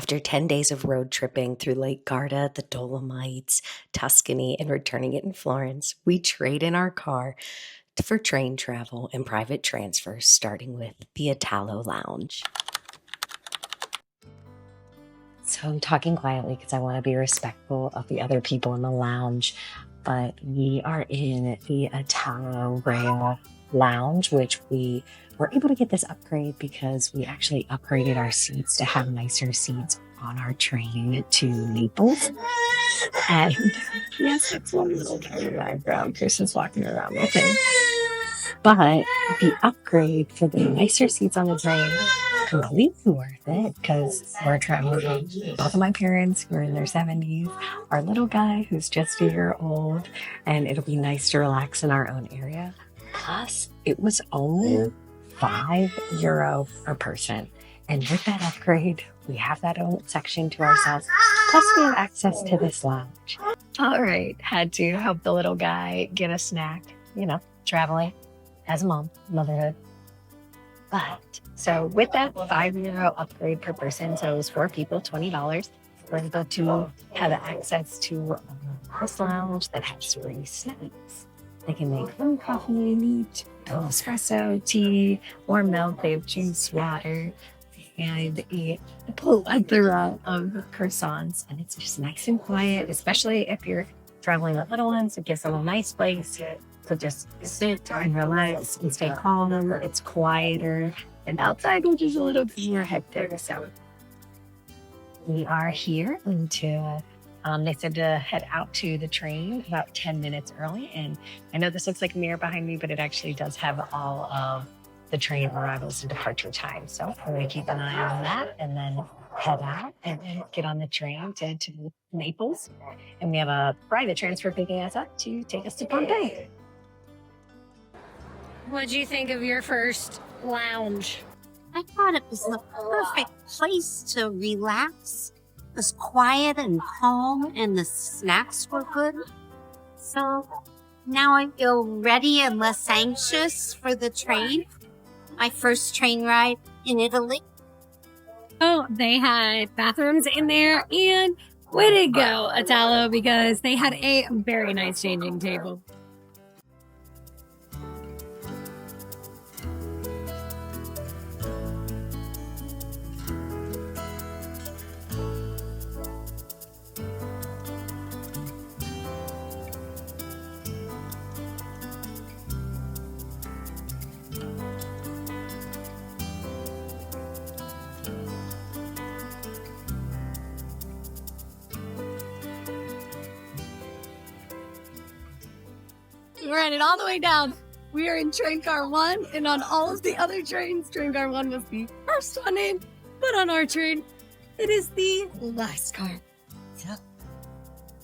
After 10 days of road tripping through Lake Garda, the Dolomites, Tuscany, and returning it in Florence, we trade in our car for train travel and private transfers, starting with the Italo Lounge. So I'm talking quietly because I want to be respectful of the other people in the lounge, but we are in the Italo Rail Lounge, which we were able to get this upgrade because we actually upgraded our seats to have nicer seats on our train to Naples. And yes, it's one little guy in the background. Kristen's walking around with him. But the upgrade for the nicer seats on the train, completely worth it because we're traveling with both of my parents who are in their 70s, our little guy who's just a year old, and it'll be nice to relax in our own area. Plus, it was only €5 per person. And with that upgrade, we have that own section to ourselves. Plus, we have access to this lounge. All right, had to help the little guy get a snack, traveling as a mom, motherhood. But so with that €5 upgrade per person, so it was 4 people, $20, we're able to have access to this lounge that has free snacks. They can make home coffee, meat, espresso, tea, warm milk. They have juice, water, and a plethora of croissants. And it's just nice and quiet, especially if you're traveling with little ones. It gives them a nice place to just sit and relax and stay calm. It's quieter and outside, which is a little bit more hectic. So we are here until they said to head out to the train about 10 minutes early. And I know this looks like a mirror behind me, but it actually does have all of the train arrivals and departure time. So we're going to keep an eye on that and then head out and get on the train to Naples. And we have a private transfer picking us up to take us to Pompeii. What'd you think of your first lounge? I thought it was the perfect place to relax. It was quiet and calm, and the snacks were good. So now I feel ready and less anxious for the train. My first train ride in Italy. Oh, they had bathrooms in there, and way to go, Italo, because they had a very nice changing table. We ran it all the way down. We are in train car 1, and on all of the other trains, train car 1 was the first one in. But on our train, it is the last car. So,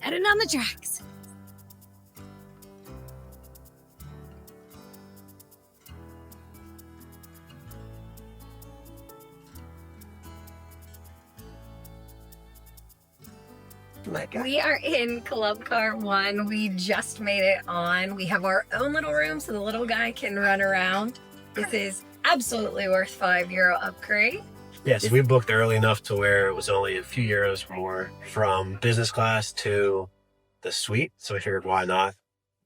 heading on the tracks. We are in Club Car 1. We just made it on. We have our own little room so the little guy can run around. This is absolutely worth €5 upgrade. Yes, we booked early enough to where it was only a few euros more from business class to the suite. So we figured, why not?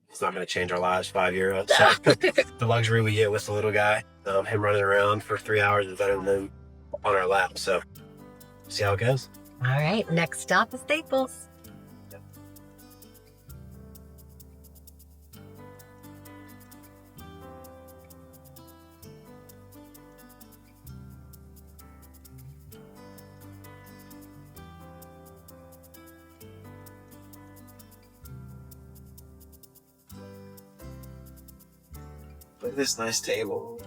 It's not going to change our lives, €5. So the luxury we get with the little guy, him running around for 3 hours is better than on our lap. So see how it goes. All right, next stop is Naples. Look at this nice table.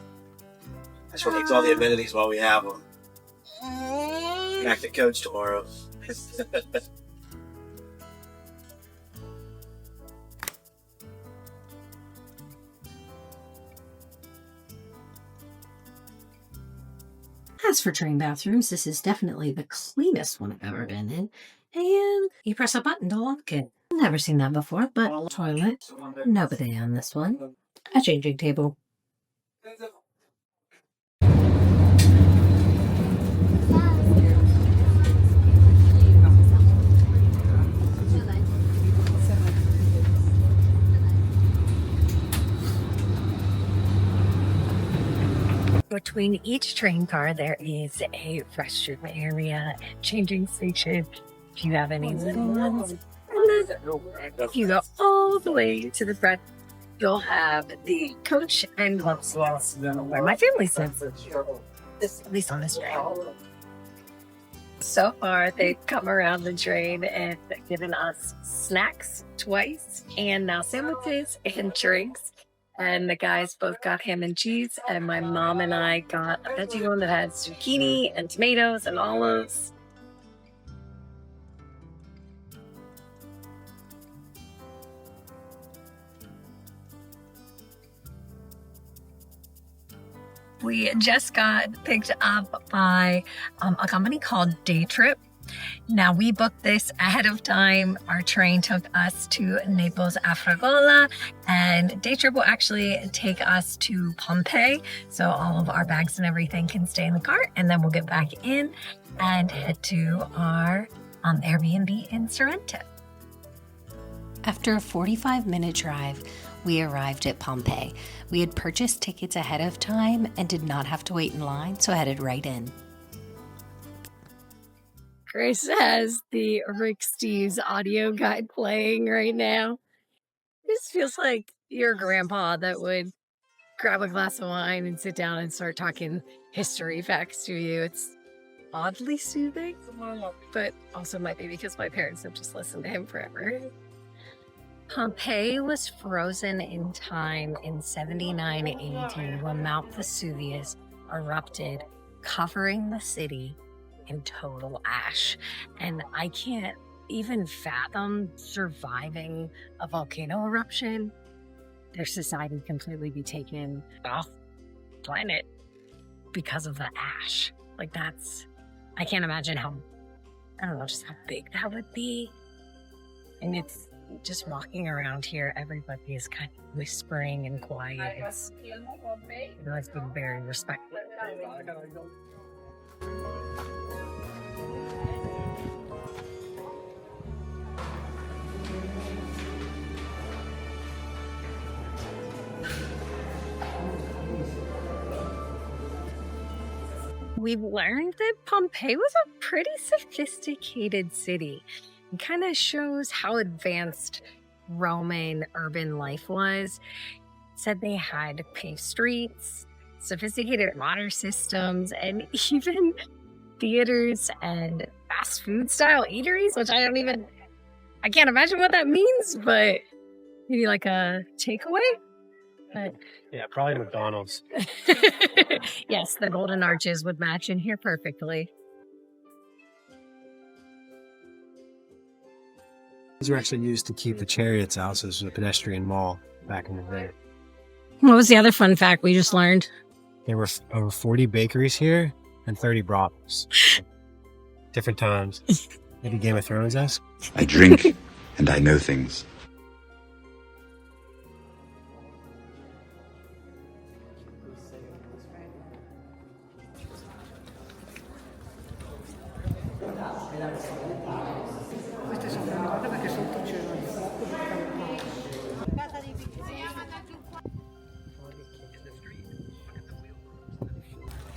I just want to use all the amenities while we have them. Back to coach tomorrow. As for train bathrooms, this is definitely the cleanest one I've ever been in. And you press a button to lock it. Never seen that before, but toilet. Nobody on this one. A changing table. between each train car, there is a restroom area, changing station, if you have any little ones. And then if you go all the way to the front, you'll have the coach and club seats where my family sits, at least on this train. So far, they've come around the train and given us snacks twice, and now sandwiches and drinks. And the guys both got ham and cheese, and my mom and I got a veggie one that had zucchini and tomatoes and olives. We just got picked up by a company called Day Trip. Now, we booked this ahead of time. Our train took us to Naples Afrogala, and Day Trip will actually take us to Pompeii. So all of our bags and everything can stay in the car, and then we'll get back in and head to our Airbnb in Sorrento. After a 45-minute drive, we arrived at Pompeii. We had purchased tickets ahead of time and did not have to wait in line, so headed right in. Grace has the Rick Steves audio guide playing right now. This feels like your grandpa that would grab a glass of wine and sit down and start talking history facts to you. It's oddly soothing, but also might be because my parents have just listened to him forever. Pompeii was frozen in time in 79 AD when Mount Vesuvius erupted, covering the city in total ash. And I can't even fathom surviving a volcano eruption. Their society completely be taken off the planet because of the ash. Like I can't imagine just how big that would be. And it's just walking around here, everybody is kind of whispering and quiet. It's been very respectful. We've learned that Pompeii was a pretty sophisticated city. It kind of shows how advanced Roman urban life was. It said they had paved streets, sophisticated water systems, and even theaters and fast food style eateries, which I can't imagine what that means, but maybe like a takeaway. But Yeah, probably McDonald's. yes, the golden arches would match in here perfectly. These were actually used to keep the chariots out, so this was a pedestrian mall back in the day. What was the other fun fact we just learned? There were over 40 bakeries here and 30 brothels. Different times. Maybe Game of Thrones-esque? I drink and I know things.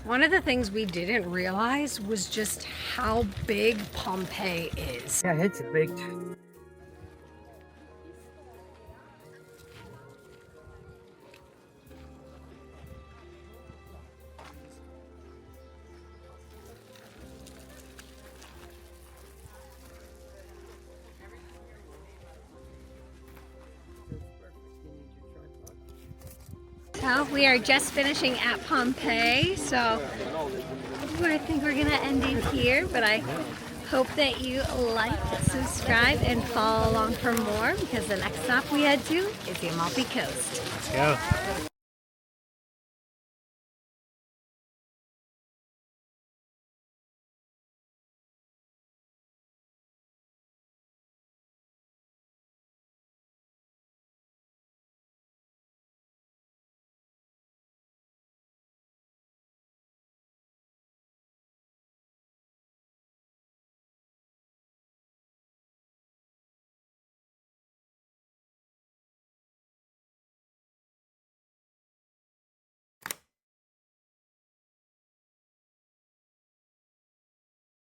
One of the things we didn't realize was just how big Pompeii is. Yeah, it's big. Well, we are just finishing at Pompeii, so I think we're gonna end it here, but I hope that you like, subscribe, and follow along for more, because the next stop we head to is the Amalfi Coast. Let's go.